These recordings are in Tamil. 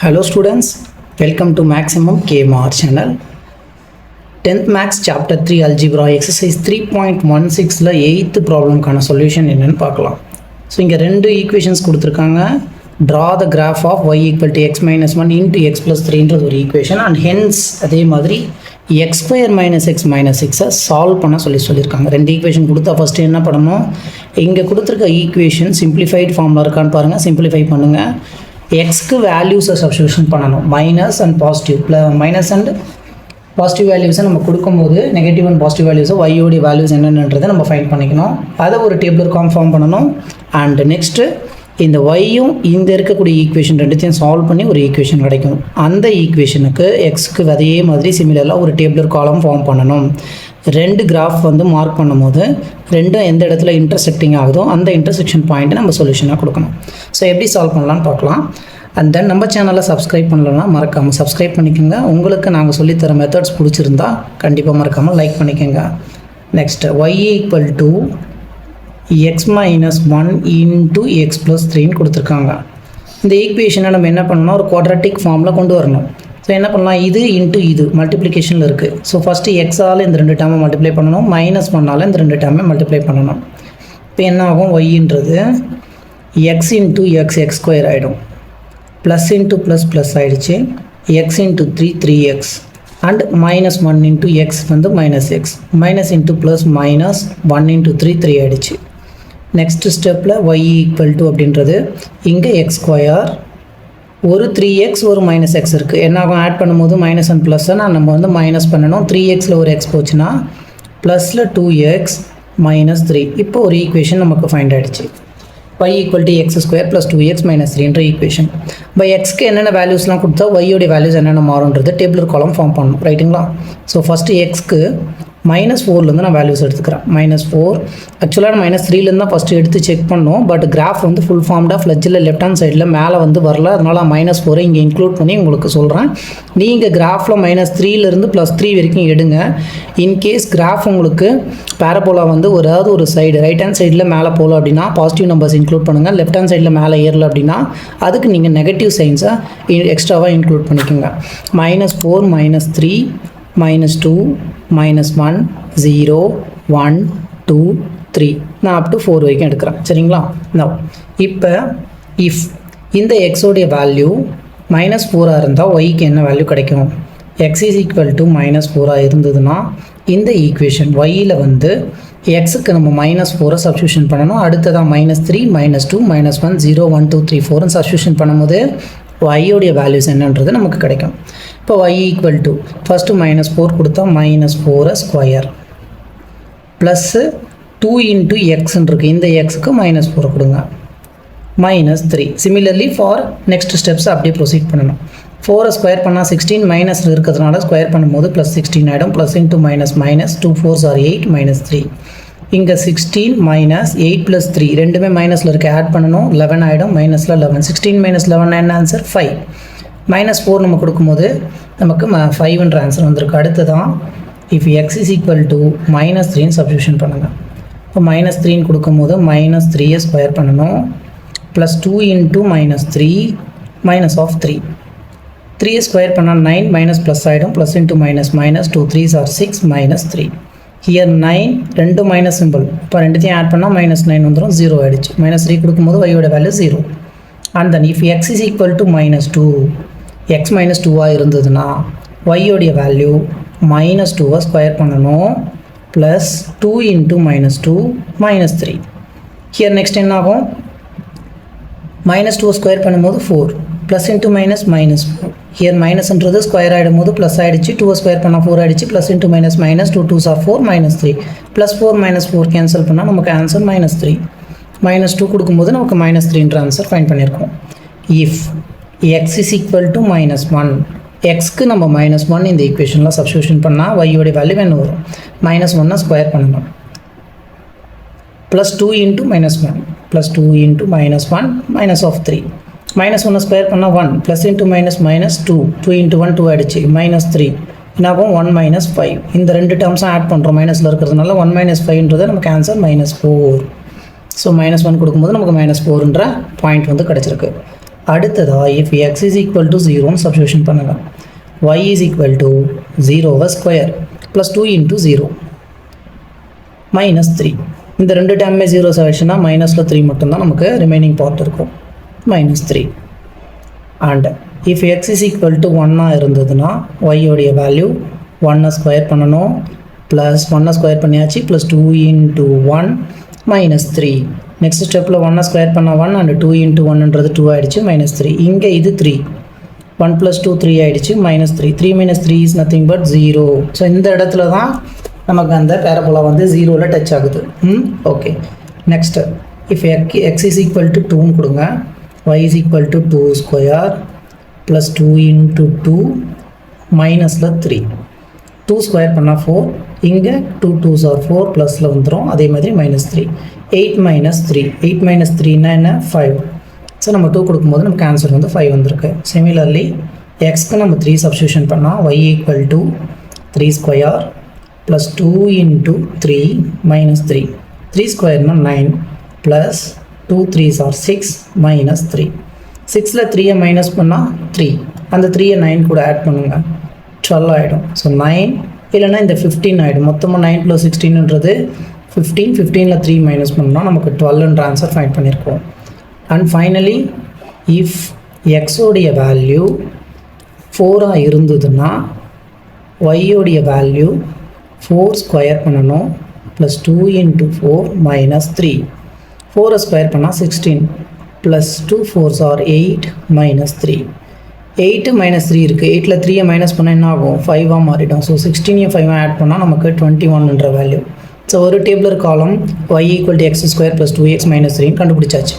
Hello students, welcome to Maximum KMR channel. 10th Max Chapter 3 Algebra Exercise 3.16 ல 8th ப்ராப்ளம்கான சொல்யூஷன் என்னன்னு பார்க்கலாம். ஸோ இங்கே ரெண்டு ஈக்குவேஷன்ஸ் கொடுத்துருக்காங்க. Draw the graph of y equal to x minus 1 into x plus 3ன்றது ஒரு ஈக்குவேஷன் அண்ட் ஹென்ஸ் அதே மாதிரி x square minus x minus 6 solve பண்ண சொல்லியிருக்காங்க. ரெண்டு ஈக்குவேஷன் கொடுத்தா ஃபஸ்ட்டு என்ன பண்ணணும், இங்கே கொடுத்துருக்க ஈக்குவேஷன் சிம்பிளிஃபைட் ஃபார்மில் இருக்கான்னு பாருங்கள், சிம்பிளிஃபை பண்ணுங்கள். எக்ஸ்க்கு வேல்யூஸை சப்ஸ்டியூஷன் பண்ணணும், minus and positive minus and positive வேல்யூஸை நம்ம கொடுக்கும்போது நெகட்டிவ் அண்ட் பாசிட்டிவ் வேல்யூஸை ஒய்யோடைய வேல்யூஸ் என்னென்னன்றதை நம்ம ஃபைண்ட் பண்ணிக்கணும். அதை ஒரு டேபிள் ஃபார்ம் பண்ணணும். அண்ட் நெக்ஸ்ட்டு இந்த ஒய்யும் இந்த இருக்கக்கூடிய ஈக்குவேஷன் ரெண்டுத்தையும் சால்வ் பண்ணி ஒரு ஈக்குவேஷன் கிடைக்கும். அந்த ஈக்குவேஷனுக்கு எக்ஸ்க்கு அதே மாதிரி சிமிலராக ஒரு டேபிள் காலம் ஃபார்ம் பண்ணணும். ரெண்டு கிராஃப் வந்து மார்க் பண்ணும்போது ரெண்டும் எந்த இடத்துல இன்டர்செக்டிங் ஆகுதோ அந்த இன்டர்செக்ஷன் பாயிண்ட்டை நம்ம சொல்யூஷனாக கொடுக்கணும். ஸோ எப்படி சால்வ் பண்ணலான்னு பார்க்கலாம். அண்ட் தென் நம்ம சேனலை சப்ஸ்கிரைப் பண்ணலன்னா மறக்காமல் சப்ஸ்கிரைப் பண்ணிக்கோங்க. உங்களுக்கு நாங்கள் சொல்லித்தர மெத்தட்ஸ் பிடிச்சிருந்தா கண்டிப்பாக மறக்காமல் லைக் பண்ணிக்கோங்க. Next y equal to x minus 1 into x plus 3ன்னு கொடுத்துருக்காங்க. இந்த ஈக்குவேஷனை நம்ம என்ன பண்ணணும், ஒரு குவாட்ரட்டிக் ஃபார்மில் கொண்டு வரணும். ஸோ என்ன பண்ணலாம், இது இன்ட்டு இது மல்டிப்ளிகேஷனில் இருக்குது. ஸோ ஃபஸ்ட்டு எக்ஸால் இந்த ரெண்டு டேர்மை மல்டிப்ளை பண்ணணும், மைனஸ் பண்ணால் இந்த ரெண்டு டேர்மை மல்டிப்ளை பண்ணணும். இப்போ என்ன ஆகும், ஒய்ன்றது எக்ஸ் இன்ட்டு எக்ஸ் ஸ்கொயர் ஆகிடும், ப்ளஸ் இன்ட்டு ப்ளஸ் ஆகிடுச்சு, x into 3x and minus 1 into x வந்து minus x, minus into plus minus 1 into 3 ஆகிடுச்சு. நெக்ஸ்ட் ஸ்டெப்பில் ஒய் ஈக்குவல் டு அப்படின்றது இங்கே எக்ஸ் ஸ்கொயர், ஒரு 3x ஒரு மைனஸ் எக்ஸ் இருக்குது. என்ன ஆகும், ஆட் பண்ணும்போது மைனஸ் அண்ட் ப்ளஸ்ஸை நம்ம வந்து மைனஸ் பண்ணணும். 3xல ஒரு எக்ஸ் போச்சுன்னா ப்ளஸில் 2x மைனஸ் 3. இப்போ ஒரு ஈக்குவேஷன் நமக்கு ஃபைண்ட் ஆகிடுச்சு. y equal to x square plus 2x minus 3ன்ற ஈக்குவேஷன். இப்போ எக்ஸ்க்கு என்னென்ன வேல்யூஸ்லாம் கொடுத்தா ஒய்யோடைய வேல்யூஸ் என்னென்ன மாறுன்றது டேபிள் காலம் ஃபார்ம் பண்ணணும், ரைட்டுங்களா? ஸோ ஃபஸ்ட்டு எக்ஸ்க்கு -4லேருந்து நான் வேல்யூஸ் எடுத்துக்கிறேன். -4 ஆக்சுவலாக மைனஸ் 3லேருந்து தான் ஃபஸ்ட்டு எடுத்து செக் பண்ணோம். பட் கிராஃப் வந்து ஃபுல் ஃபார்ம்டாக ஃப்ளட்ஜில் லெஃப்ட் ஹேண்ட் சைடில் மேலே வந்து வரல, அதனால் -4 இங்கே இன்க்ளூட் பண்ணி உங்களுக்கு சொல்கிறேன். நீங்கள் கிராஃபில் -3லேருந்து +3 வரைக்கும் எடுங்க. இன்கேஸ் கிராஃப் உங்களுக்கு பேரபோலா வந்து ஒரு சைடு ரைட் ஹேண்ட் சைடில் மேலே போகல அப்படின்னா பாசிட்டிவ் நம்பர்ஸ் இன்க்ளூட் பண்ணுங்கள். லெஃப்ட் ஹேண்ட் சைடில் மேலே ஏறல அப்படின்னா அதுக்கு நீங்கள் நெகட்டிவ் சைன்ஸை எக்ஸ்ட்ராவாக இன்க்ளூட் பண்ணிக்கோங்க. -4 -3 -2 -1 0 1 2 3 நான் அப் டு 4 வரைக்கும் எடுக்கிறேன், சரிங்களா? நான் இப்போ இஃப் இந்த எக்ஸோடைய வேல்யூ -4 இருந்தால் ஒய்க்கு என்ன வேல்யூ கிடைக்கும், எக்ஸ் இஸ் ஈக்குவல் டு -4 இருந்ததுன்னா இந்த ஈக்குவேஷன் ஒய்யில் வந்து எக்ஸுக்கு நம்ம -4 சப்ஸ்டியூஷன் பண்ணணும். அடுத்ததான் -3 -2 -1 0 1 2 3 4 சப்ஸ்டியூஷன் பண்ணும்போது ஒய்யோடைய வேல்யூஸ் என்னன்றது நமக்கு கிடைக்கும். இப்போ y ஈக்குவல் டு ஃபஸ்ட்டு -4 கொடுத்தா -4 ஸ்கொயர் ப்ளஸ்ஸு 2 இன்ட்டு எக்ஸ்ன்னு இருக்குது, இந்த எக்ஸுக்கு -4 கொடுங்க, -3. சிமிலர்லி ஃபார் நெக்ஸ்ட் ஸ்டெப்ஸ் அப்படியே ப்ரொசீட் பண்ணணும். 4 ஸ்கொயர் பண்ணால் 16 மைனஸில் இருக்கிறதுனால ஸ்கொயர் பண்ணும்போது +16 ஆகிடும். Plus into minus 2 4s are 8 -3. இங்கே 16 மைனஸ் 8 + 3 ரெண்டுமே மைனஸில் இருக்க ஆட் பண்ணணும், 11 ஆகிடும். மைனஸில் 11, 16 - 11 என்ன ஆன்சர் 5. -4 நம்ம கொடுக்கும்போது நமக்கு 5ன்ற ஆன்சர் வந்திருக்கு. அடுத்ததான் if x is equal to -3ன்னு சப்ஸ்டியூஷன் பண்ணுங்கள். இப்போ -3ன்னு கொடுக்கும்போது -3 ஸ்கொயர் பண்ணணும், plus 2 into -3 minus of 3 square பண்ணால் 9 மைனஸ் ப்ளஸ் ஆகிடும், plus into minus 2 3s are 6 -3. Here 9 ரெண்டு மைனஸ் சிம்பிள், இப்போ ரெண்டுத்தையும் ஆட் பண்ணால் -9 வந்துடும், 0 ஆகிடுச்சு. -3 கொடுக்கும்போது ஒய்யோட value 0. And then if x is equal to -2 X -2 இருந்ததுன்னா ஒய்யோடைய வேல்யூ -2 ஸ்கொயர் பண்ணணும், ப்ளஸ் 2 இன்ட்டு -2 -3. ஹியர் நெக்ஸ்ட் என்ன ஆகும், -2 ஸ்கொயர் பண்ணும்போது 4 ப்ளஸ் இன்ட்டு -4. ஹியர் மைனஸ்ன்றது ஸ்கொயர் ஆகிடும் போது ப்ளஸ் ஆகிடுச்சு, 2 ஸ்கொயர் பண்ணால் 4 ஆகிடுச்சு, plus into -2 2s are 4 -3. Plus 4 -4 cancel பண்ணால் நமக்கு ஆன்சர் -3. -2 கொடுக்கும்போது நமக்கு -3ன்ற ஆன்சர் ஃபைண்ட் பண்ணியிருக்கோம். If x is equal to -1 எக்ஸ்க்கு நம்ம -1 இந்த ஈக்குவேஷனில் சப்ஸ்டியூஷன் பண்ணால் ஒய்யோடைய வேல்யூ என்ன வரும், -1 ஸ்கொயர் பண்ணணும், plus 2 into -1 plus 2 into -1 minus of 3 -1 square பண்ணால் 1 ப்ளஸ் இன்ட்டு -2 இன்ட்டு 1 2 ஆகிடுச்சு, -3 என்னாகும் 1 -5. இந்த ரெண்டு டேர்ம்ஸும் ஆட் பண்ணுறோம் மைனஸில் இருக்கிறதுனால 1 -5ன்றது நமக்கு ஆன்சர் -4. ஸோ -1 கொடுக்கும்போது நமக்கு -4ன்ற பாயிண்ட் வந்து கிடச்சிருக்கு. அடுத்ததா if x is equal to 0 substitution பண்ணுங்க. y is equal to 0 square plus 2 into 0 minus 3. இந்த ரெண்டு டேர்மே 0 ஆயிடுச்சுன்னா மைனஸில் 3 மட்டும்தான் நமக்கு ரிமைனிங் பார்ட் இருக்கும், minus 3. And if x is equal to 1 இருந்ததுன்னா y உடைய வேல்யூ 1 ஸ்கொயர் பண்ணணும், ப்ளஸ் 1 ஸ்கொயர் பண்ணியாச்சு, ப்ளஸ் 2 into 1 minus 3. நெக்ஸ்ட் ஸ்டெப்பில் 1 ஸ்கொயர் பண்ண 1 அண்ட் 2 into 1ன்றது 2 ஆகிடுச்சு, minus 3. இங்கே இது 3, 1 plus 2 3 ஆகிடுச்சு, minus 3. 3 minus 3 is nothing but 0. So இந்த இடத்துல தான் நமக்கு அந்த பேரபோலா வந்து 0வில் டச் ஆகுது. Okay, next if x is equal to 2 கொடுங்க, y is equal to 2 square plus 2 into 2 மைனஸில் 3. 2 ஸ்கொயர் பண்ணால் 4, இங்கே 2 2s are 4 ப்ளஸில் வந்துடும், அதே மாதிரி minus 3. 8 minus 3, 8 minus 3னா என்ன 5. ஸோ நம்ம 2 கொடுக்கும்போது நமக்கு ஆன்சர் வந்து 5 வந்திருக்கு. சிமிலர்லி எக்ஸ்க்கு நம்ம 3 சப்ஸ்டியூஷன் பண்ணால் y equal to 3 square plus 2 into 3 minus 3. 3 ஸ்கொயர்னா 9 ப்ளஸ் 2 3s are 6 minus 3. 6ல் 3யை மைனஸ் பண்ணால் 3, அந்த 3யை 9 கூட ஆட் பண்ணுங்க, 12 ஆகிடும். ஸோ 9 இல்லைனா இந்த 15 ஆகிடும். மொத்தமாக 9 + 16ன்றது 15, 15ல் 3 மைனஸ் பண்ணால் நமக்கு 12ன்ற ஆன்சர் ஃபைண்ட் பண்ணியிருக்கோம். அண்ட் ஃபைனலி இஃப் எக்ஸோடைய வேல்யூ 4 இருந்ததுன்னா ஒய்யோடைய வேல்யூ 4 ஸ்கொயர் பண்ணணும், ப்ளஸ் 2 into 4 minus 3. 4 ஸ்கொயர் பண்ணால் 16 plus 2 4s are 8 minus 3. 8 minus 3 இருக்குது, 8ல் 3யை மைனஸ் பண்ணால் என்ன ஆகும் 5ஆக மாறிடும். ஸோ 16ஐயும் 5 ஆட் பண்ணால் நமக்கு 21ன்ற வேல்யூ. ஸோ ஒரு டேபிளர் காலம் y equal to x square plus 2x minus 3 கண்டுபிடிச்சாச்சு.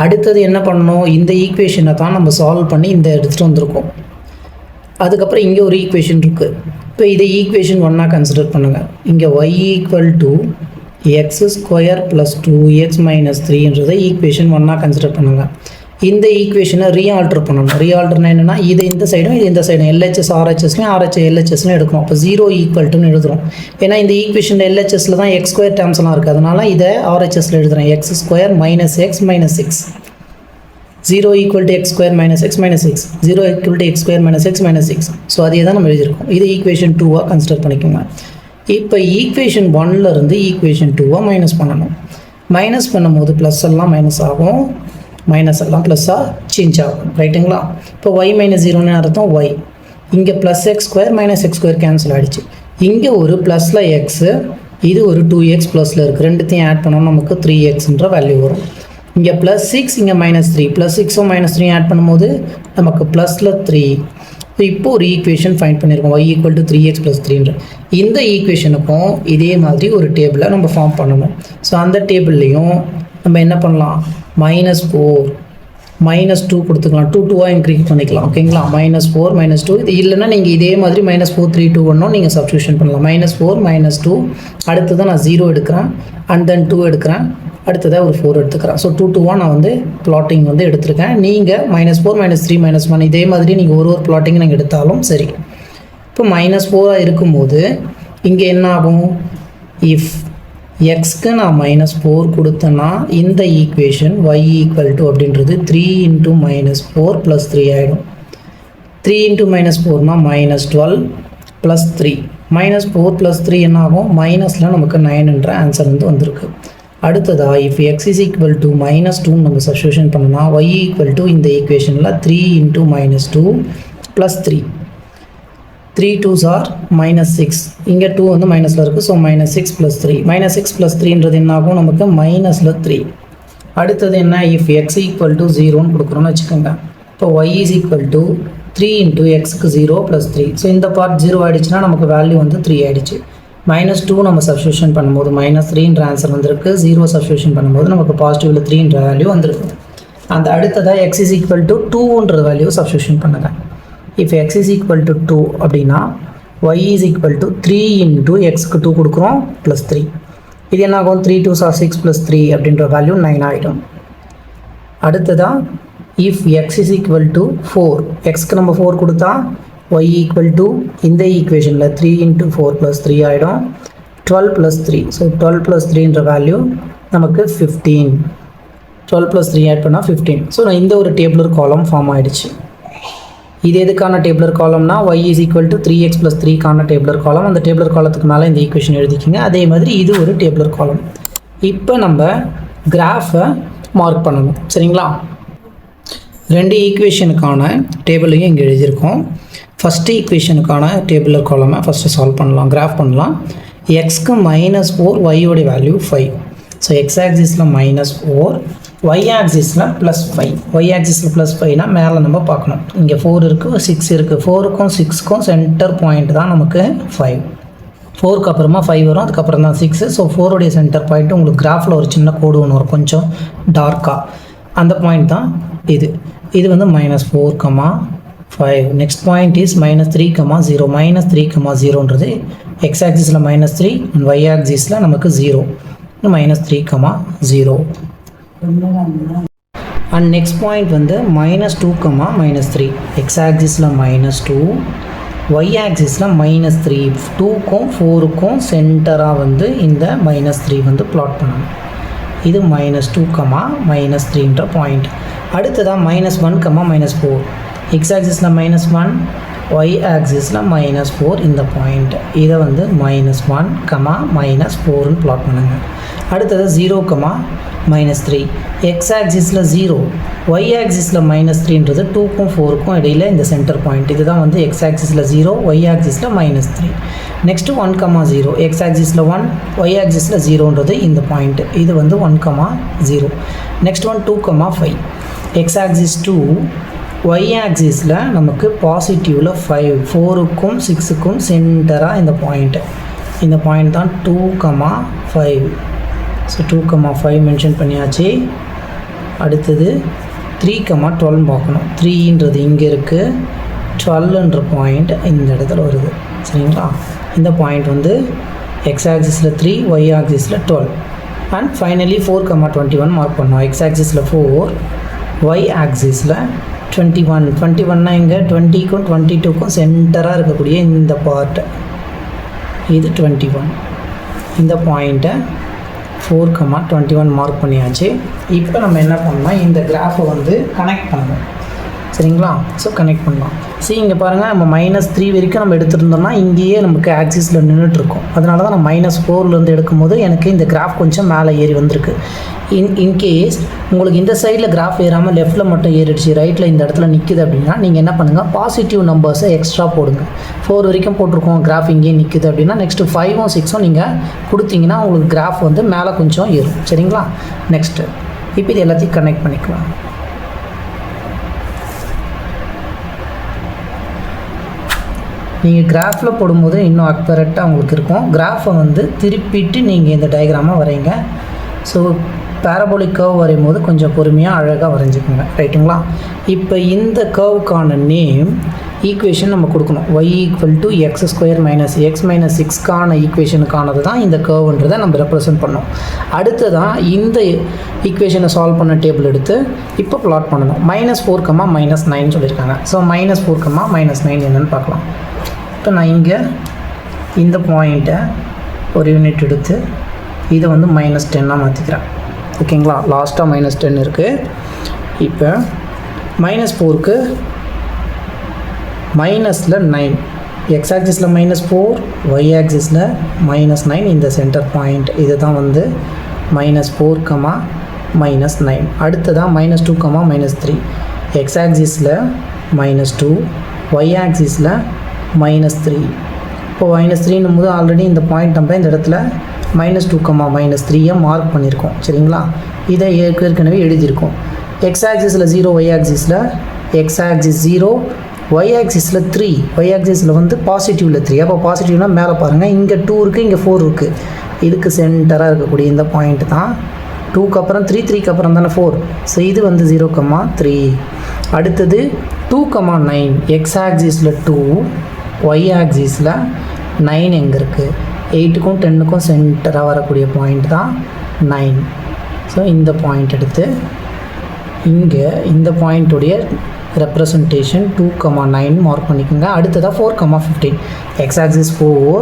அடுத்தது என்ன பண்ணணும், இந்த ஈக்குவேஷனை தான் நம்ம சால்வ் பண்ணி இந்த எடுத்துகிட்டு வந்திருக்கோம். அதுக்கப்புறம் இங்கே ஒரு ஈக்குவேஷன் இருக்குது. இப்போ இதை ஈக்குவேஷன் 1 கன்சிடர் பண்ணுங்கள். இங்கே y equal to x square plus 2x minus 3ன்றதை ஈக்குவேஷன் 1 கன்சிடர் பண்ணுங்கள். இந்த ஈக்குவேஷனை ரீஆல்டர் பண்ணணும். ரீஆல்டர்னா என்னென்னா இது இந்த சைடும் இது இந்த சைடும் LHS RHSலையும் RHS LHSலையும் எடுக்கணும். அப்போ 0 ஈக்குவல்ட்டுன்னு எழுதுகிறோம். ஏன்னா இந்த ஈக்குவேஷன் LHSல தான் எக்ஸ் ஸ்கொயர் டேர்ம்ஸ்லாம் இருக்குது, அதனால் இதை RHSல எழுதுகிறேன். X square minus x minus 6, 0 equal to x square minus x minus 6, 0 equal to x square minus x minus 6. So அதே தான் நம்ம எழுதியிருக்கோம். இது ஈக்குவேஷன் 2 கன்சிடர் பண்ணிக்கோங்க. இப்போ ஈக்குவேஷன் 1லேருந்து ஈக்குவேஷன் 2 மைனஸ் பண்ணணும். மைனஸ் பண்ணும்போது ப்ளஸ் எல்லாம் மைனஸ் ஆகும், மைனஸ் எல்லாம் ப்ளஸ்ஸாக சேஞ்ச் ஆகும், ரைட்டுங்களா? இப்போ y மைனஸ் 0ன்னு அர்த்தம் y. இங்கே plus X square minus X square cancel ஆகிடுச்சு. இங்கே ஒரு ப்ளஸில் எக்ஸு, இது ஒரு 2x ப்ளஸில் இருக்குது, ரெண்டுத்தையும் ஆட் பண்ணோம் நமக்கு 3xன்ற வேல்யூ வரும். இங்கே ப்ளஸ் 6, இங்கே மைனஸ் 3, ப்ளஸ் 6ம் மைனஸ் 3 ஆட் பண்ணும்போது நமக்கு ப்ளஸில் 3. ஸோ இப்போ ஒரு ஈக்குவேஷன் ஃபைண்ட் பண்ணியிருக்கோம், y ஈக்குவல் டு 3x + 3ன்ற. இந்த ஈக்குவேஷனுக்கும் இதே மாதிரி ஒரு டேபிளை நம்ம ஃபார்ம் பண்ணணும். ஸோ அந்த டேபிள்லேயும் நம்ம என்ன பண்ணலாம், -4 -2 கொடுத்துக்கலாம், 2 2ஆக இன்க்ரீஸ் பண்ணிக்கலாம், ஓகேங்களா? -4 -2. இது இல்லைன்னா நீங்கள் இதே மாதிரி -4 3 2 1 நீங்கள் சப்ஸ்டியூஷன் பண்ணலாம். -4 -2, அடுத்ததான் நான் 0 எடுக்கிறேன், அண்ட் தென் 2 எடுக்கிறேன், அடுத்ததாக ஒரு 4 எடுத்துக்கிறேன். ஸோ 2 2ஆக நான் வந்து பிளாட்டிங் வந்து எடுத்திருக்கேன். நீங்கள் -4 -3 -1 இதே மாதிரி நீங்கள் ஒரு பிளாட்டிங் நீங்கள் எடுத்தாலும் சரி. இப்போ -4 இருக்கும்போது இங்கே என்ன ஆகும், இஃப் எக்ஸ்க்கு நான் -4 கொடுத்தேன்னா இந்த ஈக்குவேஷன் y ஈக்குவல் டு அப்படின்றது 3 into -4 + 3 ஆகிடும். 3 into -4னா -12 + 3. -4 + 3 என்ன ஆகும், மைனஸில் நமக்கு 9ன்ற ஆன்சர் வந்து வந்திருக்கு. அடுத்ததாக if x is equal to -2 நம்ம சப்ஸ்டியூஷன் பண்ணோம்னா y ஈக்குவல் டு இந்த ஈக்குவேஷனில் 3 into -2 + 3. 3 2s are -6. இங்கே 2 வந்து மைனஸில் இருக்குது. ஸோ -6 + 3. -6 + 3ன்றது என்ன ஆகும், நமக்கு -3. அடுத்தது என்ன, இஃப் எக்ஸ் ஈக்குவல் டு 0ன்னு கொடுக்குறோன்னு வச்சுக்கோங்க. இப்போ y is equal to 3 into எக்ஸுக்கு 0 + 3. ஸோ இந்த பார்ட் 0 ஆகிடுச்சுன்னா நமக்கு வேல்யூ வந்து 3 ஆகிடுச்சு. -2 நம்ம சப்ஸ்டியூஷன் பண்ணும்போது -3ன்ற ஆன்சர் வந்திருக்கு. 0 சப்ஸ்டியூஷன் பண்ணும்போது நமக்கு பாசிட்டிவில் 3ன்ற வேல்யூ வந்திருக்கு. அந்த அடுத்ததாக எக்ஸ் இஸ் ஈக்குவல் டு 2ன்ற வேல்யூ சப்ஸ்டியூஷன் பண்ணுங்க. If x is equal to 2 அப்படின்னா y is equal to 3 into எக்ஸ்க்கு 2 கொடுக்குறோம் +3. இது என்ன ஆகும், 3 2s are 6 + 3 அப்படின்ற வேல்யூ 9 ஆகிடும். அடுத்ததாக if x is equal to 4, எக்ஸ்க்கு நம்ம 4 கொடுத்தா y ஈக்குவல் டு இந்த ஈக்குவேஷனில் 3 into 4 + 3 ஆகிடும், 12 + 3. ஸோ 12 + 3ன்ற வேல்யூ நமக்கு 15. 12 + 3 ஆட் பண்ணால் 15. ஸோ நான் இந்த ஒரு டேபிளர் காலம் ஃபார்ம் ஆகிடுச்சு. இது எதுக்கான டேபிளர் காலம்னா y = 3x + 3க்கான டேபிளர் காலம். அந்த டேபிளர் காலத்துக்கு மேலே இந்த ஈக்குவேஷன் எழுதிக்கிங்க. அதே மாதிரி இது ஒரு டேபிளர் காலம். இப்போ நம்ம கிராஃபை மார்க் பண்ணணும். சரிங்களா? 2 ஈக்குவேஷனுக்கான டேபிளையும் இங்கே எழுதியிருக்கோம். ஃபஸ்ட்டு ஈக்குவேஷனுக்கான டேபிளர் காலமை ஃபஸ்ட்டு சால்வ் பண்ணலாம், கிராஃப் பண்ணலாம். எக்ஸ்க்கு -4, ஒய்யோடைய வேல்யூ 5. ஸோ எக்ஸ் ஆக்சிஸில் -4, ஒய் ஆக்சிஸில் +5. ஒய் ஆக்சிஸில் +5னா மேலே நம்ம பார்க்கணும். இங்கே 4 இருக்குது, 6 இருக்குது. 4க்கும் 6க்கும் சென்டர் பாயிண்ட் தான் நமக்கு 5. 4க்கு அப்புறமா 5 வரும், அதுக்கப்புறம் தான் 6. ஸோ 4உடைய சென்டர் பாயிண்ட் உங்களுக்கு கிராஃபில் ஒரு சின்ன கோடு ஒன்று வரும், கொஞ்சம் டார்க்காக. அந்த பாயிண்ட் தான் இது. இது வந்து -4,5. Next point is -3,0. -3,0ன்றது எக்ஸ் ஆக்சிஸில் -3 அண்ட் ஒய் ஆக்சிஸில் நமக்கு 0. -3,0. அண்ட் நெக்ஸ்ட் பாயிண்ட் வந்து -2,-3. எக்ஸ் ஆக்சிஸில் -2, ஒய் ஆக்சிஸில் -3. 2க்கும் 4க்கும் சென்டராக வந்து இந்த -3 வந்து பிளாட் பண்ணணும். இது -2,-3ன்ற பாயிண்ட். அடுத்ததாக -1,-4. எக்ஸ் ஆக்சிஸில் -1, ஒய் ஆக்சிஸில் -4 இந்த பாயிண்ட். இதை வந்து -1,-4ன்னு பிளாட் பண்ணுங்கள். அடுத்தது 0,-3. எக்ஸ் ஆக்சிஸில் 0, ஒய் ஆக்சிஸில் -3ன்றது 2க்கும் 4க்கும் இடையில் இந்த சென்டர் பாயிண்ட். இதுதான் வந்து எக்ஸ் ஆக்சிஸில் 0, ஒய் ஆக்சிஸில் -3. நெக்ஸ்ட்டு 1,0. எக்ஸ் ஆக்சிஸில் 1, ஒய் ஆக்சிஸில் 0ன்றது இந்த பாயிண்ட். இது வந்து 1,0. Next one 2,5. X axis 2, y ஆக்சிஸில் நமக்கு பாசிட்டிவில் 5. 4க்கும் 6க்கும் சென்டராக இந்த பாயிண்ட். இந்த பாயிண்ட் தான் 2,5. ஸோ 2,5 மென்ஷன் பண்ணியாச்சு. அடுத்தது 3,12 பார்க்கணும். 3ன்றது இங்கே இருக்குது, 12ன்ற பாயிண்ட் இந்த இடத்துல வருது. சரிங்களா? இந்த பாயிண்ட் வந்து எக்ஸ் ஆக்சிஸில் 3, ஒய் ஆக்சிஸில் 12. அண்ட் ஃபைனலி 4,21 மார்க் பண்ணோம். எக்ஸ் ஆக்சிஸில் 4, ஒய் ஆக்சிஸில் 21. 21னா இங்கே 20க்கும் 22க்கும் சென்டராக இருக்கக்கூடிய இந்த பார்ட். இது 21. இந்த பாயிண்ட்டை 4,21 மார்க் பண்ணியாச்சு. இப்போ நம்ம என்ன பண்ணலாம், இந்த கிராஃபை வந்து கனெக்ட் பண்ணணும். சரிங்களா? ஸோ கனெக்ட் பண்ணலாம். இங்கே பாருங்கள், நம்ம -3 வரைக்கும் நம்ம எடுத்துருந்தோம்னா இங்கேயே நமக்கு ஆக்சிஸில் நின்றுட்டுருக்கோம். அதனால தான் நான் -4லேருந்து எடுக்கும்போது எனக்கு இந்த கிராஃப் கொஞ்சம் மேலே ஏறி வந்திருக்கு. இன்கேஸ் உங்களுக்கு இந்த சைடில் கிராஃப் ஏறாமல் லெஃப்ட்டில் மட்டும் ஏறிடுச்சு, ரைட்டில் இந்த இடத்துல நிற்குது அப்படின்னா நீங்கள் என்ன பண்ணுங்கள், பாசிட்டிவ் நம்பர்ஸை எக்ஸ்ட்ரா போடுங்க. 4 வரைக்கும் போட்டிருக்கோம், கிராஃப் இங்கேயே நிற்குது அப்படின்னா நெக்ஸ்ட்டு 5ம் 6ம் நீங்கள் கொடுத்தீங்கன்னா உங்களுக்கு கிராஃப் வந்து மேலே கொஞ்சம் ஏறும். சரிங்களா? நெக்ஸ்ட்டு இப்போ இது எல்லாத்தையும் கனெக்ட் பண்ணிக்கலாம். நீங்கள் கிராஃபில் போடும்போது இன்னும் அக்யூரேட்டாக உங்களுக்கு இருக்கும். கிராஃபை வந்து திருப்பிட்டு நீங்கள் இந்த டயக்ராமை வரைங்க. ஸோ பேரபோலிக் கர்வ் வரையும் போது கொஞ்சம் பொறுமையாக அழகாக வரைஞ்சிக்கோங்க. ரைட்டுங்களா? இப்போ இந்த கர்வுக்கான நேம் ஈக்குவேஷன் நம்ம கொடுக்கணும். y = x² - x - 6க்கான ஈக்குவேஷனுக்கானது தான் இந்த கர்வ்ன்றதை நம்ம ரெப்ரசன்ட் பண்ணோம். அடுத்ததான் இந்த ஈக்குவேஷனை சால்வ் பண்ண டேபிள் எடுத்து இப்போ பிளாட் பண்ணணும். -4,-9 சொல்லியிருக்காங்க. ஸோ -4,-9 என்னென்னு பார்க்கலாம். இப்போ நான் இங்கே இந்த பாயிண்ட்டை ஒரு யூனிட் எடுத்து இதை வந்து -10 மாற்றிக்கிறேன். ஓகேங்களா? லாஸ்ட்டாக -10 இருக்குது. இப்போ -4க்கு -9, எக்ஸ் ஆக்சிஸில் -4, ஒய் ஆக்சிஸில் -9 இந்த சென்டர் பாயிண்ட். இது தான் வந்து -4,-9. அடுத்ததாக -2,-3, எக்ஸ் ஆக்சிஸில் -2, ஒய் ஆக்சிஸில் -3. இப்போ -3ன்னும் போது ஆல்ரெடி இந்த பாயிண்ட் நம்ம இந்த இடத்துல -2,-3 மார்க் பண்ணியிருக்கோம். சரிங்களா? இதை ஏற்கனவே எழுதியிருக்கோம். எக்ஸ் ஆக்சிஸில் 0, ஒய் ஆக்சிஸில் எக்ஸ் ஆக்சிஸ் 0, ஒய் ஆக்சிஸில் 3, ஒய் ஆக்சிஸில் வந்து பாசிட்டிவில் 3. அப்போ பாசிட்டிவ்னால் மேலே பாருங்கள், இங்கே 2 இருக்குது, இங்கே 4 இருக்குது. இதுக்கு சென்டராக இருக்கக்கூடிய இந்த பாயிண்ட் தான் 2க்கு அப்புறம் 3, 3க்கு அப்புறம் தானே 4. ஸோ இது வந்து 0,3. அடுத்தது 2,9, எக்ஸ் ஆக்சிஸில் 2, ஒய் ஆக்சிஸில் 9 எங்கே இருக்குது? 8க்கும் 10க்கும் சென்டராக வரக்கூடிய பாயிண்ட் தான் 9. ஸோ இந்த பாயிண்ட் எடுத்து இங்கே இந்த பாயிண்ட்டுடைய ரெப்ரசன்டேஷன் 2,9 மார்க் பண்ணிக்கோங்க. அடுத்ததாக 4,15, எக்ஸ் ஆக்சிஸ் 4,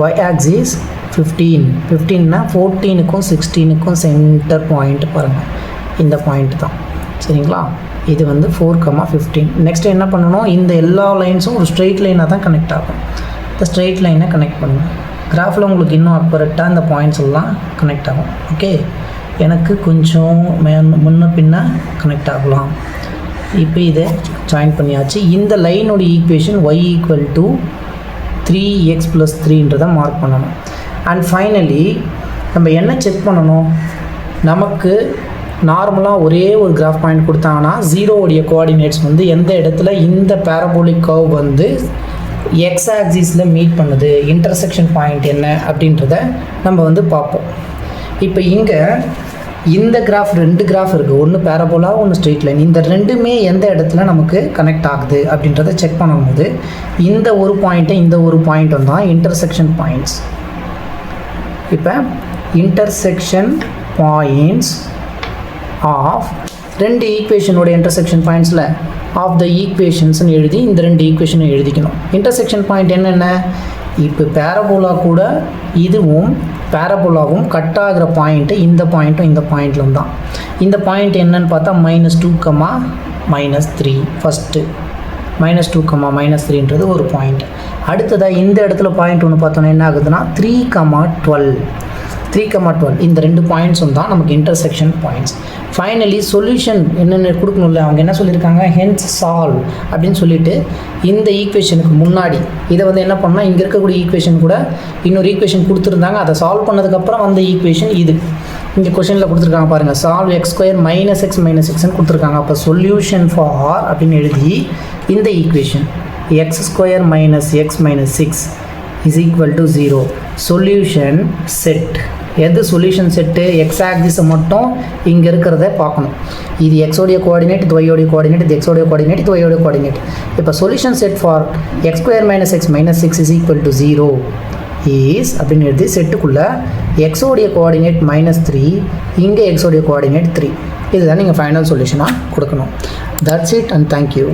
ஒய் ஆக்சிஸ் 15. 15னா 14க்கும் 16க்கும் சென்டர் பாயிண்ட் பாருங்கள். இந்த பாயிண்ட் தான். சரிங்களா? இது வந்து 4,15. நெக்ஸ்ட் என்ன பண்ணணும், இந்த எல்லா லைன்ஸும் ஒரு ஸ்ட்ரெயிட் லைனாக தான் கனெக்ட் ஆகும். இந்த ஸ்ட்ரெயிட் லைனை கனெக்ட் பண்ணுங்கள். கிராஃபில் உங்களுக்கு இன்னும் அக்யூரேட்டாக இந்த பாயிண்ட்ஸ் எல்லாம் கனெக்ட் ஆகும். ஓகே, எனக்கு கொஞ்சம் முன்ன பின்ன கனெக்ட் ஆகலாம். இப்போ இதை ஜாயின் பண்ணியாச்சு. இந்த லைனோட ஈக்குவேஷன் y = 3x + 3ன்றதை மார்க் பண்ணணும். அண்ட் ஃபைனலி நம்ம என்ன செக் பண்ணணும், நமக்கு நார்மலாக ஒரே ஒரு கிராஃப் பாயிண்ட் கொடுத்தாங்கன்னா 0 கோஆர்டினேட்ஸ் வந்து எந்த இடத்துல இந்த பேரபோலிக் கர்வ் வந்து எக்ஸ் ஆக்சிஸில் மீட் பண்ணுது, இன்டர்செக்ஷன் பாயிண்ட் என்ன அப்படின்றத நம்ம வந்து பார்ப்போம். இப்போ இங்கே இந்த கிராஃப் 2 கிராஃப் இருக்குது, ஒன்று பேரபோலா ஒன்று ஸ்ட்ரெயிட் லைன். இந்த ரெண்டுமே எந்த இடத்துல நமக்கு கனெக்ட் ஆகுது அப்படின்றத செக் பண்ணும்போது இந்த ஒரு பாயிண்ட்டை இந்த ஒரு பாயிண்ட்டும் தான் இன்டர்செக்ஷன் பாயிண்ட்ஸ். இப்போ இன்டர்செக்ஷன் பாயிண்ட்ஸ் ஆஃப் 2 ஈக்குவேஷனோட இன்டர்செக்ஷன் பாயிண்ட்ஸில் ஆஃப் த ஈக்குவேஷன்ஸ்னு எழுதி இந்த 2 ஈக்குவேஷனை எழுதிக்கணும். இன்டர்செக்ஷன் பாயிண்ட் என்னென்ன, இப்போ பேரபோலா கூட இதுவும் பேரபோலாவும் கட் ஆகிற பாயிண்ட்டு இந்த பாயிண்ட்டும் இந்த பாயிண்ட்லும் தான். இந்த பாயிண்ட் என்னன்னு பார்த்தா -2, -3 ஃபஸ்ட்டு. -2, -3ன்றது ஒரு பாயிண்ட். அடுத்ததாக இந்த இடத்துல பாயிண்ட் ஒன்று பார்த்தோன்னா என்ன ஆகுதுன்னா 3,12 இந்த 2 பாயிண்ட்ஸும் தான் நமக்கு இன்டர்செக்ஷன் பாயிண்ட்ஸ். ஃபைனலி சொல்யூஷன் என்னென்ன கொடுக்கணும்ல, அவங்க என்ன சொல்லியிருக்காங்க, ஹென்ஸ் சால்வ் அப்படின்னு சொல்லிட்டு இந்த ஈக்குவேஷனுக்கு முன்னாடி இதை வந்து என்ன பண்ணால் இங்கே இருக்கக்கூடிய ஈக்குவேஷன் கூட இன்னொரு ஈக்குவேஷன் கொடுத்துருந்தாங்க. அதை சால்வ் பண்ணதுக்கப்புறம் அந்த ஈக்குவேஷன் இது இங்கே கொஷனில் கொடுத்துருக்காங்க பாருங்கள், சால்வ் x² - x கொடுத்துருக்காங்க. அப்போ சொல்யூஷன் ஃபார் அப்படின்னு எழுதி இந்த equation x² - x - 6 = 0 solution set. எது சொல்யூஷன் செட்டு, எக்ஸ் ஆக்சிஸை மட்டும் இங்கே இருக்கிறத பார்க்கணும். இது எக்ஸோடைய கோஆர்டினேட், இது ஒய்யோடைய கோஆர்டினேட், இது எக்ஸோடைய கோஆர்டினேட், இது ஒய்யோடைய கோஆர்டினேட். இப்போ solution set for x² - x - 6 = 0 is அப்படின்னு எழுதி செட்டுக்குள்ளே எக்ஸோடைய கோஆர்டினேட் -3, இங்கே எக்ஸோடைய கோஆர்டினேட் 3. இதுதான் நீங்கள் ஃபைனல் சொல்யூஷனாக கொடுக்கணும். That's it and thank you.